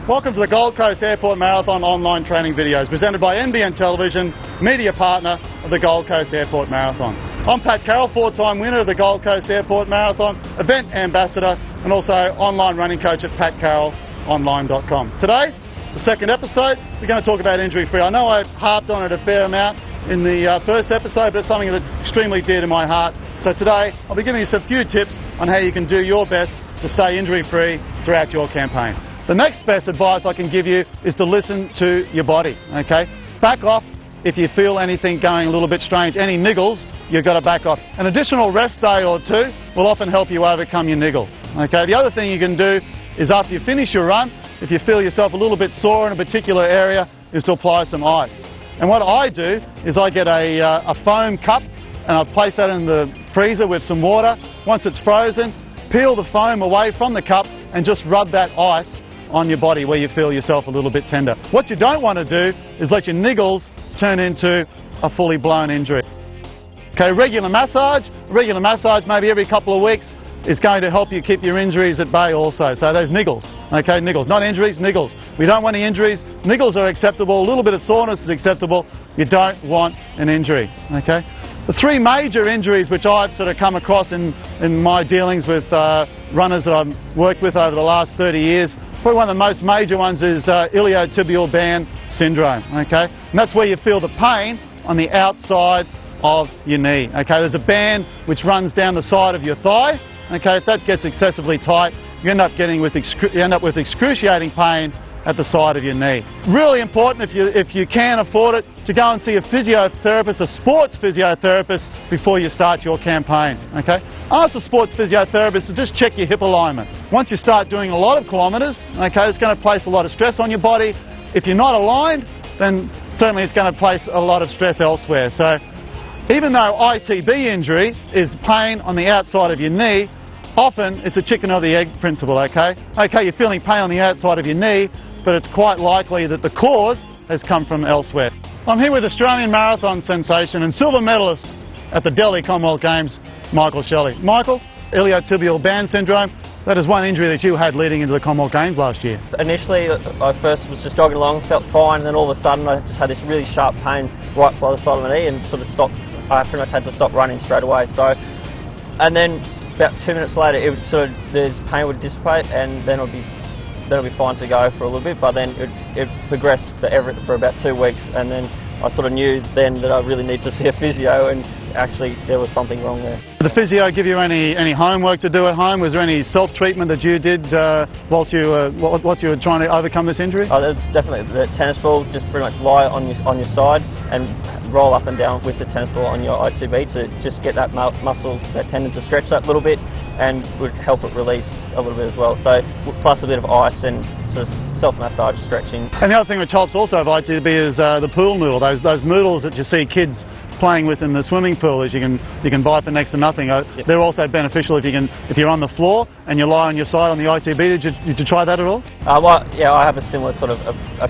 Welcome to the Gold Coast Airport Marathon online training videos presented by NBN Television, media partner of the Gold Coast Airport Marathon. I'm Pat Carroll, four-time winner of the Gold Coast Airport Marathon, event ambassador and also online running coach at patcarrollonline.com. Today, the second episode, we're going to talk about injury-free. I know I harped on it a fair amount in the first episode, but it's something that's extremely dear to my heart. So today, I'll be giving you some few tips on how you can do your best to stay injury-free throughout your campaign. The next best advice I can give you is to listen to your body, okay? Back off if you feel anything going a little bit strange. Any niggles, you've got to back off. An additional rest day or two will often help you overcome your niggle, okay? The other thing you can do is after you finish your run, if you feel yourself a little bit sore in a particular area, is to apply some ice. And what I do is I get a foam cup and I place that in the freezer with some water. Once it's frozen, peel the foam away from the cup and just rub that ice on your body where you feel yourself a little bit tender. What you don't want to do is let your niggles turn into a fully blown injury. Okay, regular massage maybe every couple of weeks is going to help you keep your injuries at bay also. So those niggles, okay, niggles, not injuries, niggles. We don't want any injuries. Niggles are acceptable, a little bit of soreness is acceptable. You don't want an injury, okay? The three major injuries which I've sort of come across in my dealings with runners that I've worked with over the last 30 years, probably one of the most major ones is iliotibial band syndrome, okay? And that's where you feel the pain on the outside of your knee, okay? There's a band which runs down the side of your thigh, okay? If that gets excessively tight, you end up with excruciating pain at the side of your knee. Really important if you can afford it to go and see a physiotherapist, a sports physiotherapist before you start your campaign, okay? Ask the sports physiotherapist to just check your hip alignment. Once you start doing a lot of kilometres, okay, it's going to place a lot of stress on your body. If you're not aligned, then certainly it's going to place a lot of stress elsewhere. So even though ITB injury is pain on the outside of your knee, often it's a chicken or the egg principle, okay? Okay, you're feeling pain on the outside of your knee, but it's quite likely that the cause has come from elsewhere. I'm here with Australian marathon sensation and silver medalist at the Delhi Commonwealth Games, Michael Shelley. Michael, iliotibial band syndrome, that is one injury that you had leading into the Commonwealth Games last year. Initially, I first was just jogging along, felt fine, and then all of a sudden I just had this really sharp pain right by the side of my knee and sort of stopped. I pretty much had to stop running straight away. So, and then about 2 minutes later, this pain would dissipate, and then it'll be fine to go for a little bit, but then it progressed for about 2 weeks, and then I sort of knew then that I really need to see a physio, and actually there was something wrong there. Did the physio give you any homework to do at home? Was there any self-treatment that you did whilst you were trying to overcome this injury? Oh, there's definitely the tennis ball. Just pretty much lie on your side and roll up and down with the tennis ball on your ITB to just get that muscle, that tendon to stretch that little bit, and would help it release a little bit as well. So plus a bit of ice and sort of self-massage stretching. And the other thing which helps also with ITB is the pool noodle, those noodles that you see kids playing with in the swimming pool that you can buy for next to nothing. Yep. They're also beneficial if you're on the floor and you lie on your side on the ITB. Did you try that at all? Well, yeah, I have a similar sort of a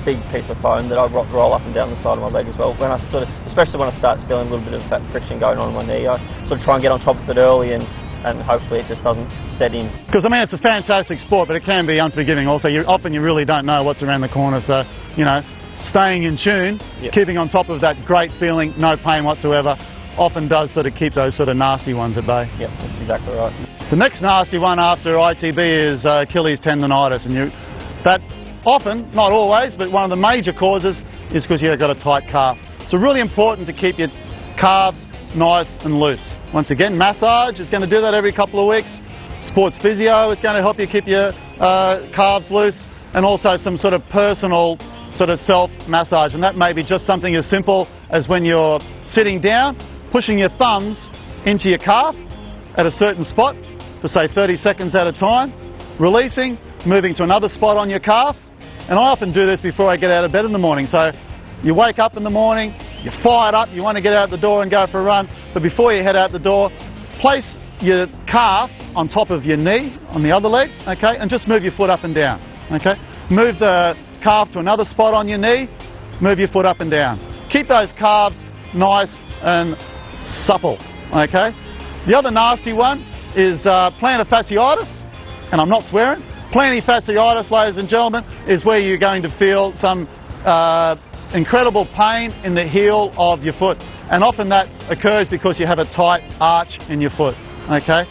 big piece of foam that I roll up and down the side of my leg as well. When I especially when I start feeling a little bit of that friction going on in my knee, I sort of try and get on top of it early and hopefully it just doesn't set in. Because I mean, it's a fantastic sport, but it can be unforgiving also. Often you really don't know what's around the corner, so you know, staying in tune, yep, keeping on top of that great feeling, no pain whatsoever, often does sort of keep those sort of nasty ones at bay. Yep, that's exactly right. The next nasty one after ITB is Achilles tendonitis, and that often, not always, but one of the major causes is because you've got a tight calf. So really important to keep your calves nice and loose. Once again, massage is going to do that every couple of weeks. Sports physio is going to help you keep your calves loose, and also some sort of personal sort of self-massage, and that may be just something as simple as when you're sitting down, pushing your thumbs into your calf at a certain spot for say 30 seconds at a time, releasing, moving to another spot on your calf. And I often do this before I get out of bed in the morning. So you wake up in the morning, you're fired up, you want to get out the door and go for a run, but before you head out the door, place your calf on top of your knee on the other leg, okay, and just move your foot up and down, okay. Move the calf to another spot on your knee, move your foot up and down. Keep those calves nice and supple, okay? The other nasty one is plantar fasciitis, and I'm not swearing. Plantar fasciitis, ladies and gentlemen, is where you're going to feel some incredible pain in the heel of your foot. And often that occurs because you have a tight arch in your foot. Okay?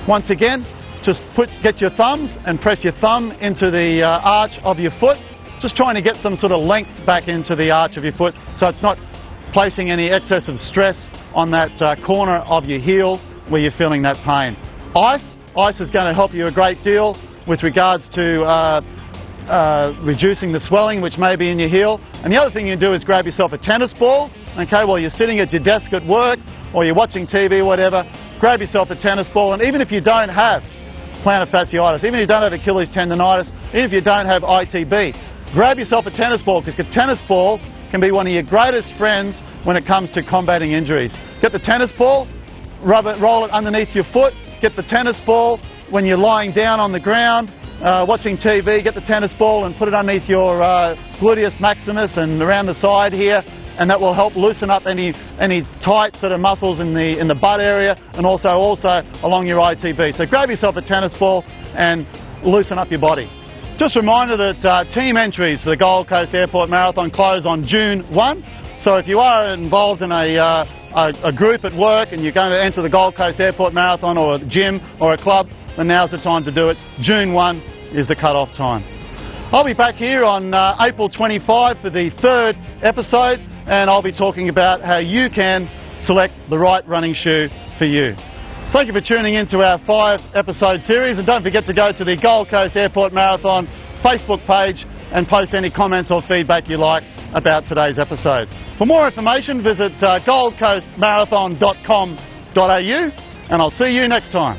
Once again, just get your thumbs and press your thumb into the arch of your foot, just trying to get some sort of length back into the arch of your foot so it's not placing any excessive stress on that corner of your heel where you're feeling that pain. Ice is going to help you a great deal with regards to reducing the swelling which may be in your heel. And the other thing you do is grab yourself a tennis ball, okay, while you're sitting at your desk at work or you're watching TV or whatever, grab yourself a tennis ball, and even if you don't have plantar fasciitis, even if you don't have Achilles tendonitis, even if you don't have ITB, grab yourself a tennis ball, because the tennis ball can be one of your greatest friends when it comes to combating injuries. Get the tennis ball, roll it underneath your foot, get the tennis ball when you're lying down on the ground, watching TV, get the tennis ball and put it underneath your gluteus maximus and around the side here, and that will help loosen up any tight sort of muscles in the butt area, and also along your ITB. So grab yourself a tennis ball and loosen up your body. Just a reminder that team entries for the Gold Coast Airport Marathon close on June 1. So if you are involved in a group at work and you're going to enter the Gold Coast Airport Marathon, or a gym or a club, then now's the time to do it. June 1 is the cut-off time. I'll be back here on April 25 for the 3rd episode, and I'll be talking about how you can select the right running shoe for you. Thank you for tuning in to our 5-episode series, and don't forget to go to the Gold Coast Airport Marathon Facebook page and post any comments or feedback you like about today's episode. For more information, visit goldcoastmarathon.com.au, and I'll see you next time.